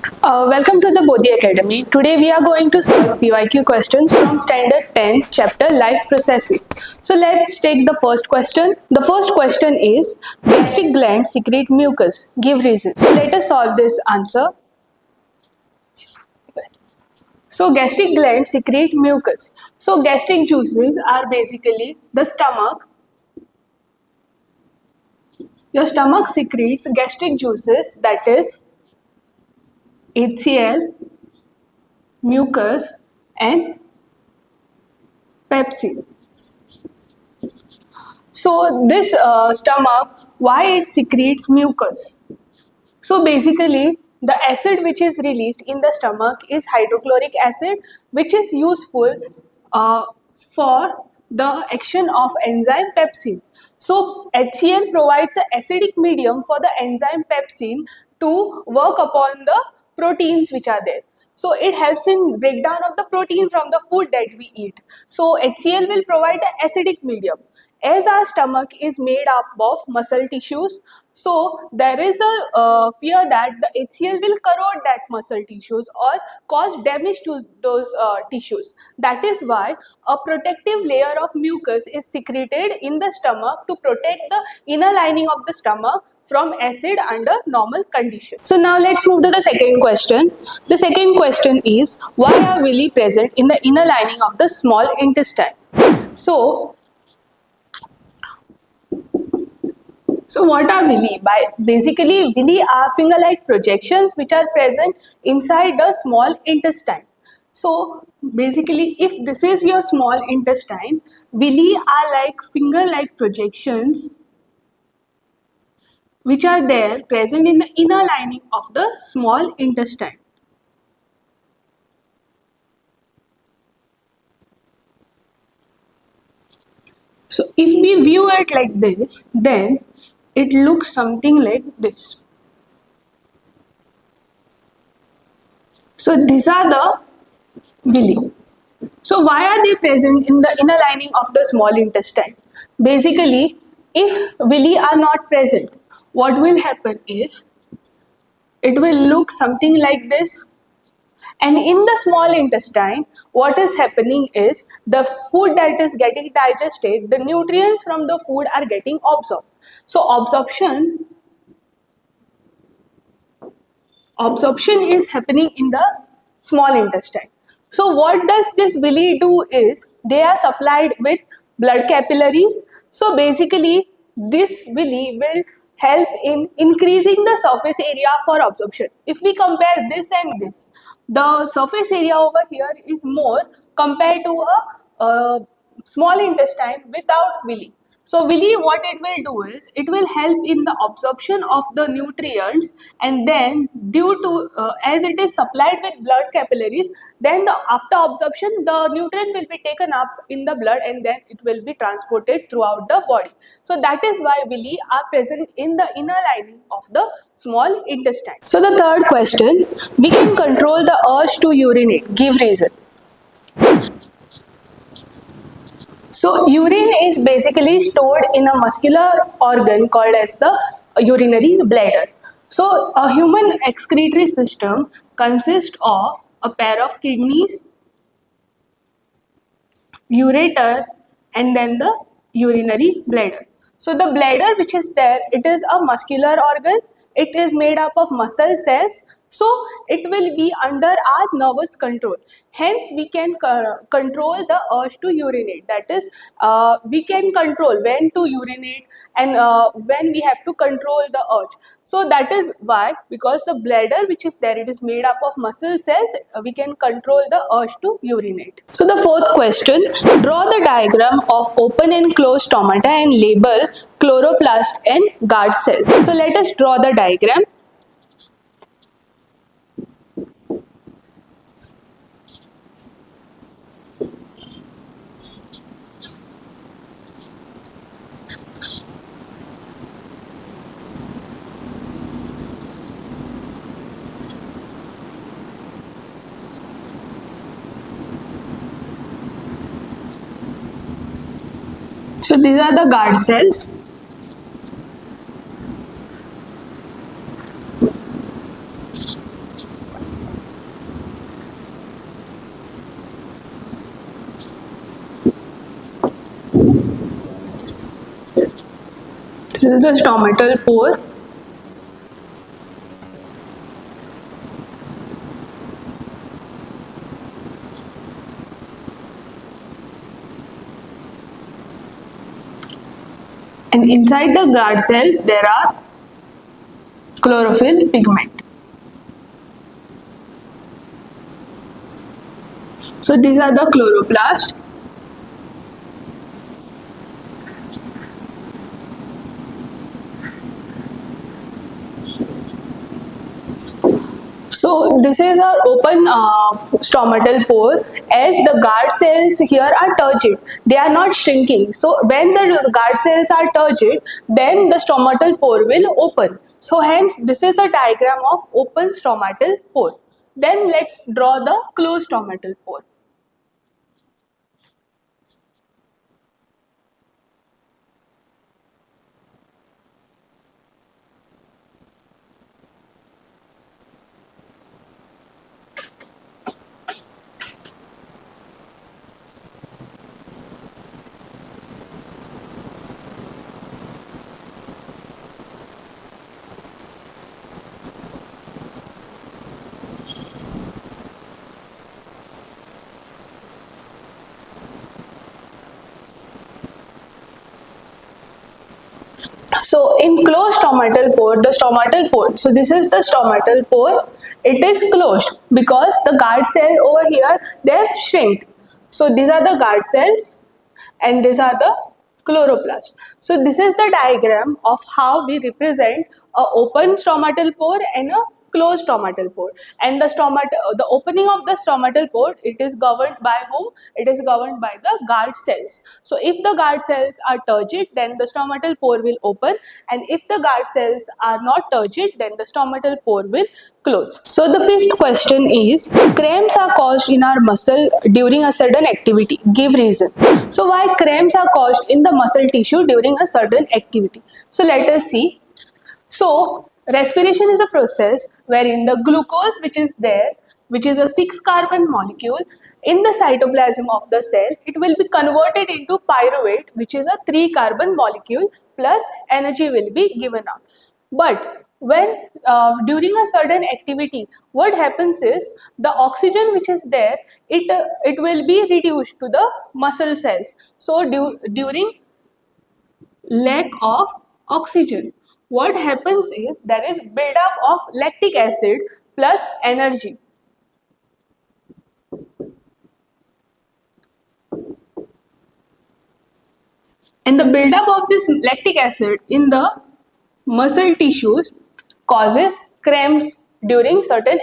Welcome to the Bodhi Academy. Today we are going to solve PYQ questions from Standard 10, Chapter Life Processes. So let's take the first question. The first question is, gastric glands secrete mucus. Give reasons. So let us solve this answer. So gastric glands secrete mucus. So gastric juices are basically the stomach. Your stomach secretes gastric juices, that is HCl, mucus and pepsin. So this stomach, why it secretes mucus? So basically the acid which is released in the stomach is hydrochloric acid, which is useful for the action of enzyme pepsin. So HCl provides an acidic medium for the enzyme pepsin to work upon the proteins which are there. So it helps in breakdown of the protein from the food that we eat. So HCl will provide an acidic medium. As our stomach is made up of muscle tissues, so there is a fear that the HCl will corrode that muscle tissues or cause damage to those tissues. That is why a protective layer of mucus is secreted in the stomach to protect the inner lining of the stomach from acid under normal conditions. So now let's move to the second question. The second question is, why are villi present in the inner lining of the small intestine? So what are villi? Basically, villi are finger-like projections which are present inside the small intestine. So basically, if this is your small intestine, villi are like finger-like projections which are there present in the inner lining of the small intestine. So if we view it like this, then it looks something like this. So these are the villi. So why are they present in the inner lining of the small intestine? Basically, if villi are not present, what will happen is, it will look something like this. And in the small intestine, what is happening is, the food that is getting digested, the nutrients from the food are getting absorbed. So absorption is happening in the small intestine. So what does this villi do is, they are supplied with blood capillaries. So basically this villi will help in increasing the surface area for absorption. If we compare this and this, the surface area over here is more compared to a small intestine without villi. So villi, what it will do is, it will help in the absorption of the nutrients, and then due to as it is supplied with blood capillaries, then after absorption the nutrient will be taken up in the blood and then it will be transported throughout the body. So that is why villi are present in the inner lining of the small intestine. So the third question, we can control the urge to urinate. Give reason. So urine is basically stored in a muscular organ called as the urinary bladder. So a human excretory system consists of a pair of kidneys, ureter, and then the urinary bladder. So the bladder which is there, it is a muscular organ. It is made up of muscle cells. So it will be under our nervous control. Hence we can control the urge to urinate. That is, we can control when to urinate and when we have to control the urge. So that is why, because the bladder which is there, it is made up of muscle cells, we can control the urge to urinate. So the fourth question, draw the diagram of open and closed stomata and label chloroplast and guard cell. So let us draw the diagram. So these are the guard cells. This is the stomatal pore. And inside the guard cells there are chlorophyll pigment. So these are the chloroplast. So this is our open stomatal pore, as the guard cells here are turgid. They are not shrinking. So when the guard cells are turgid, then the stomatal pore will open. So hence this is a diagram of open stomatal pore. Then let's draw the closed stomatal pore. So in closed stomatal pore, the stomatal pore, so this is the stomatal pore, it is closed because the guard cell over here, they have shrinked. So these are the guard cells and these are the chloroplast. So this is the diagram of how we represent a open stomatal pore and a closed stomatal pore. And the opening of the stomatal pore, it is governed by whom? It is governed by the guard cells. So if the guard cells are turgid, then the stomatal pore will open, and if the guard cells are not turgid, then the stomatal pore will close. So the fifth question is, cramps are caused in our muscle during a sudden activity. Give reason. So why cramps are caused in the muscle tissue during a sudden activity? So let us see. So respiration is a process wherein the glucose which is there, which is a 6-carbon molecule, in the cytoplasm of the cell, it will be converted into pyruvate, which is a 3-carbon molecule, plus energy will be given out. But when during a sudden activity, what happens is the oxygen which is there, it will be reduced to the muscle cells. So during lack of oxygen, what happens is there is buildup of lactic acid plus energy. And the buildup of this lactic acid in the muscle tissues causes cramps during certain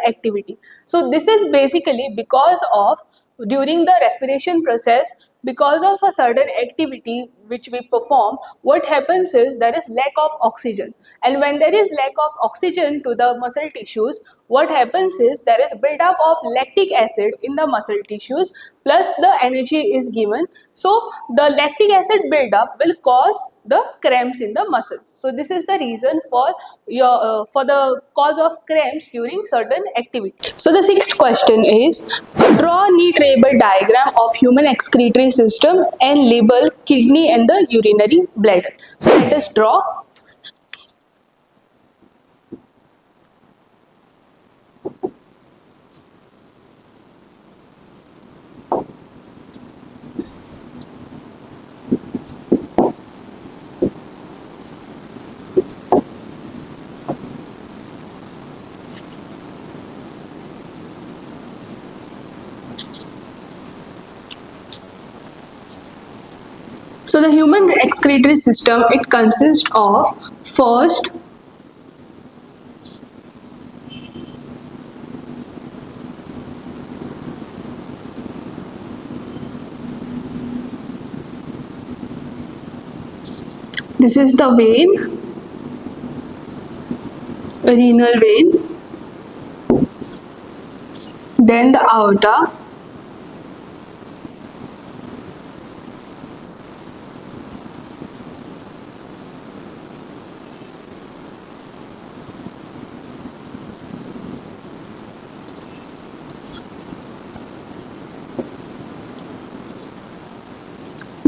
activity. So this is basically because of, during the respiration process, because of a certain activity which we perform, what happens is there is lack of oxygen, and when there is lack of oxygen to the muscle tissues, what happens is there is buildup of lactic acid in the muscle tissues plus the energy is given. So the lactic acid buildup will cause the cramps in the muscles. So this is the reason for the cause of cramps during certain activity. So the sixth question is, draw a neat label diagram of human excretory system and label kidney and the urinary bladder. So let us draw. So the human excretory system, it consists of, first, this is the vein, renal vein, then the aorta,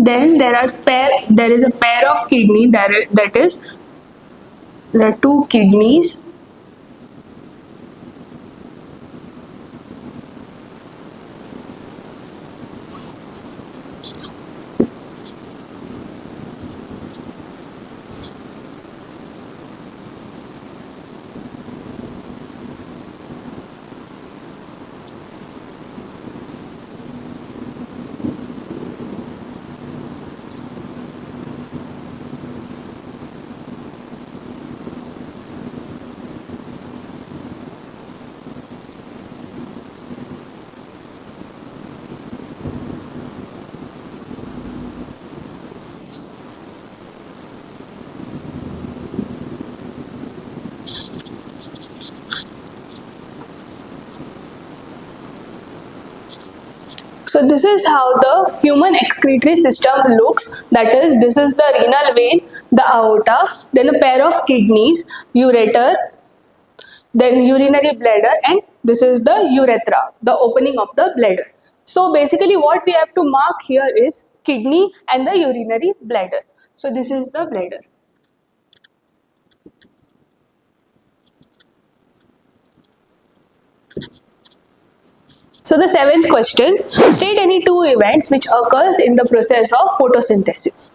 Then there is a pair of kidney, that is, there are two kidneys. So this is how the human excretory system looks. That is, this is the renal vein, the aorta, then a pair of kidneys, ureter, then urinary bladder, and this is the urethra, the opening of the bladder. So basically what we have to mark here is kidney and the urinary bladder. So this is the bladder. So the seventh question, state any two events which occurs in the process of photosynthesis.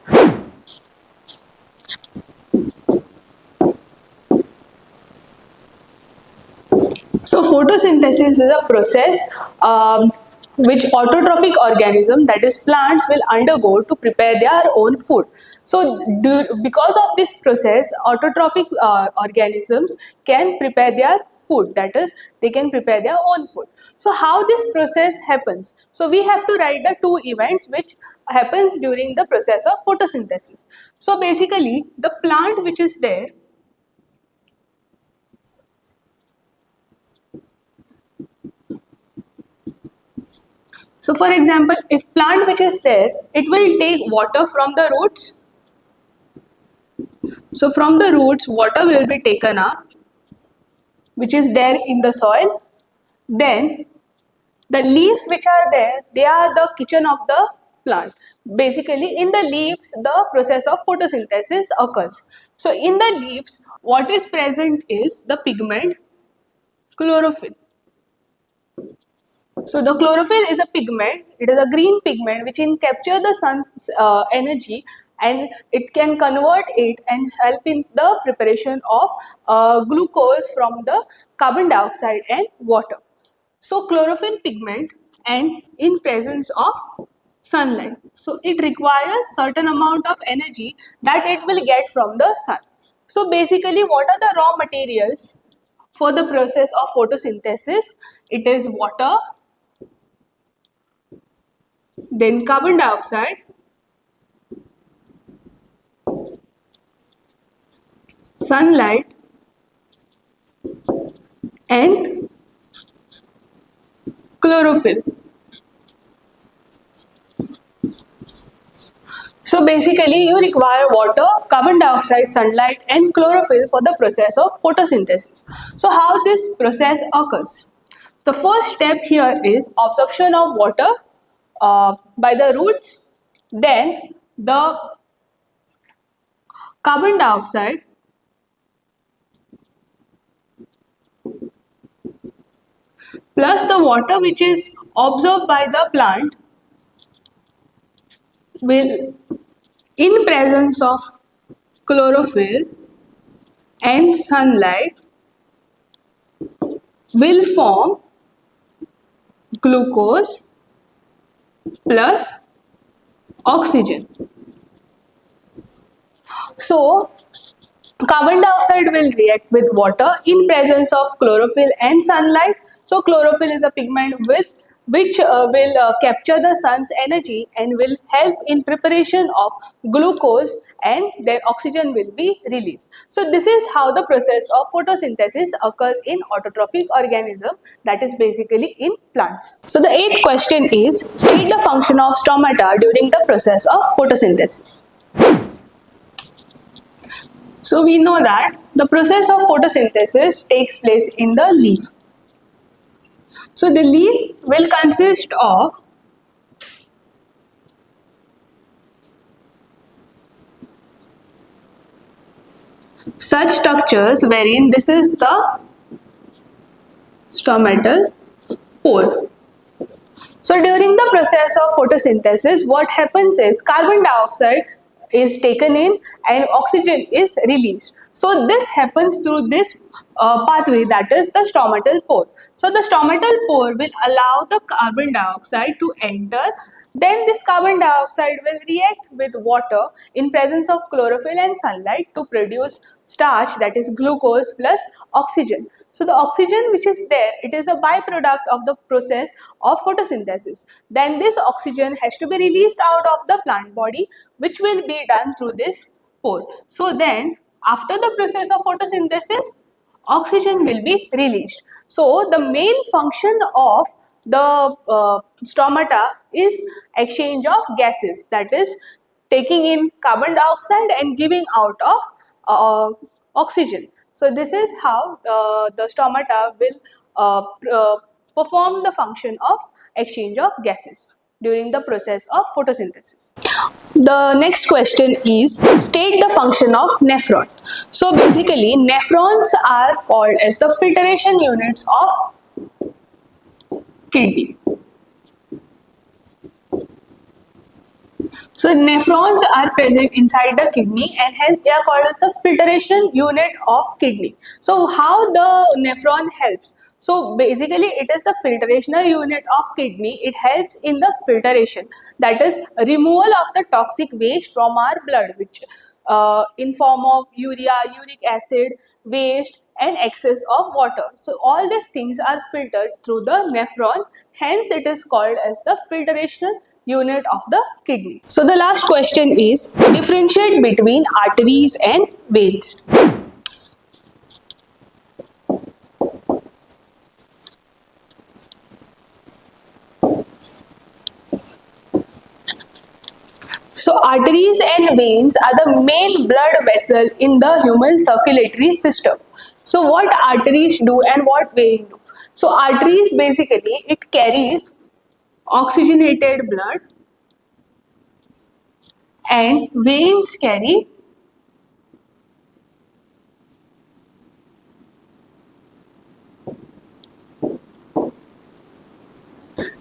So photosynthesis is a process which autotrophic organism, that is plants, will undergo to prepare their own food. So because of this process, autotrophic organisms can prepare their food, that is, they can prepare their own food. So how this process happens? So we have to write the two events which happens during the process of photosynthesis. So basically the plant which is there, so for example, if plant which is there, it will take water from the roots. So from the roots, water will be taken up, which is there in the soil. Then the leaves which are there, they are the kitchen of the plant. Basically, in the leaves, the process of photosynthesis occurs. So in the leaves, what is present is the pigment chlorophyll. So the chlorophyll is a pigment, it is a green pigment which can capture the sun's energy, and it can convert it and help in the preparation of glucose from the carbon dioxide and water. So chlorophyll pigment and in presence of sunlight. So it requires certain amount of energy that it will get from the sun. So basically what are the raw materials for the process of photosynthesis? It is water, then carbon dioxide, sunlight, and chlorophyll. So basically you require water, carbon dioxide, sunlight, and chlorophyll for the process of photosynthesis. So how this process occurs? The first step here is absorption of water by the roots, then the carbon dioxide plus the water which is absorbed by the plant will, in presence of chlorophyll and sunlight, will form glucose plus oxygen. So carbon dioxide will react with water in presence of chlorophyll and sunlight. So chlorophyll is a pigment which will capture the sun's energy and will help in preparation of glucose, and then oxygen will be released. So this is how the process of photosynthesis occurs in autotrophic organism, that is basically in plants. So the eighth question is, state the function of stomata during the process of photosynthesis. So we know that the process of photosynthesis takes place in the leaf. So the leaf will consist of such structures wherein this is the stomatal pore. So during the process of photosynthesis, what happens is carbon dioxide is taken in and oxygen is released. So this happens through this pathway, that is the stomatal pore. So the stomatal pore will allow the carbon dioxide to enter. Then this carbon dioxide will react with water in presence of chlorophyll and sunlight to produce starch, that is glucose plus oxygen. So the oxygen which is there, it is a byproduct of the process of photosynthesis. Then this oxygen has to be released out of the plant body, which will be done through this pore. So then after the process of photosynthesis, oxygen will be released. So the main function of the stomata is exchange of gases, that is taking in carbon dioxide and giving out of oxygen. So this is how the stomata will perform the function of exchange of gases during the process of photosynthesis. The next question is, state the function of nephron. So basically nephrons are called as the filtration units of kidney. So nephrons are present inside the kidney and hence they are called as the filtration unit of kidney. So how the nephron helps? So basically it is the filtrational unit of kidney. It helps in the filtration, that is removal of the toxic waste from our blood, which in form of urea, uric acid, waste and excess of water. So all these things are filtered through the nephron, hence it is called as the filtration unit of the kidney. So the last question is, differentiate between arteries and veins. So arteries and veins are the main blood vessel in the human circulatory system. So what arteries do and what veins do? So arteries basically it carries oxygenated blood and veins carry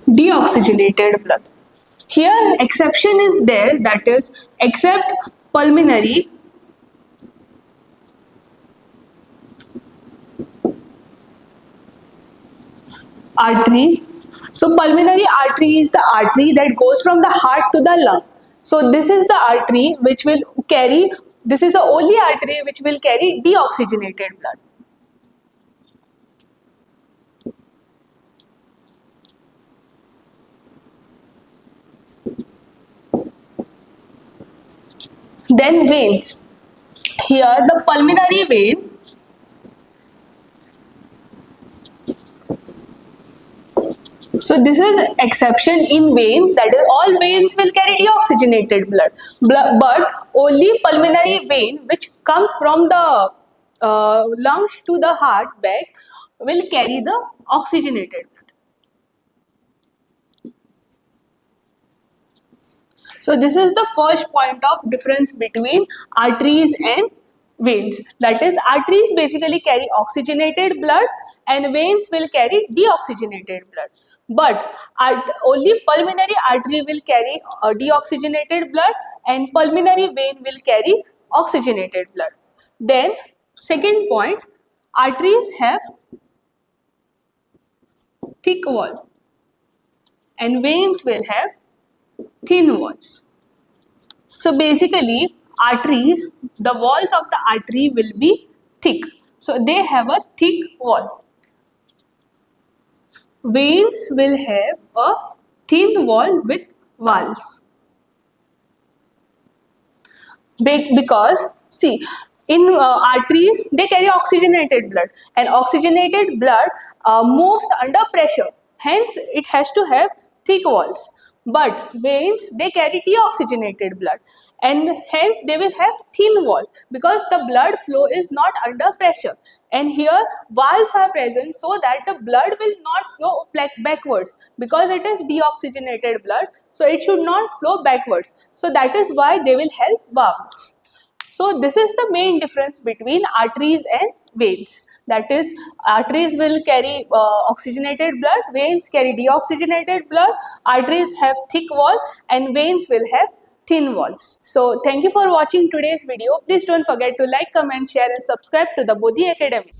deoxygenated blood. Here exception is there, that is except pulmonary artery. So pulmonary artery is the artery that goes from the heart to the lung. So this is the artery which will carry, this is the only artery which will carry deoxygenated blood. Then veins. Here the pulmonary vein so this is exception in veins, that is all veins will carry deoxygenated blood, but only pulmonary vein which comes from the lungs to the heart back will carry the oxygenated blood. So this is the first point of difference between arteries and veins. That is, arteries basically carry oxygenated blood and veins will carry deoxygenated blood. But only pulmonary artery will carry deoxygenated blood and pulmonary vein will carry oxygenated blood. Then second point, arteries have thick wall and veins will have thin walls. So basically arteries, the walls of the artery will be thick. So they have a thick wall. Veins will have a thin wall with valves. Because see, in arteries they carry oxygenated blood and oxygenated blood moves under pressure, hence it has to have thick walls. But veins they carry deoxygenated blood and hence they will have thin wall because the blood flow is not under pressure, and here valves are present so that the blood will not flow backwards because it is deoxygenated blood, so it should not flow backwards, so that is why they will help valves. So this is the main difference between arteries and veins. That is, arteries will carry oxygenated blood, veins carry deoxygenated blood, arteries have thick wall and veins will have thin walls. So thank you for watching today's video. Please don't forget to like, comment, share and subscribe to the Bodhi Academy.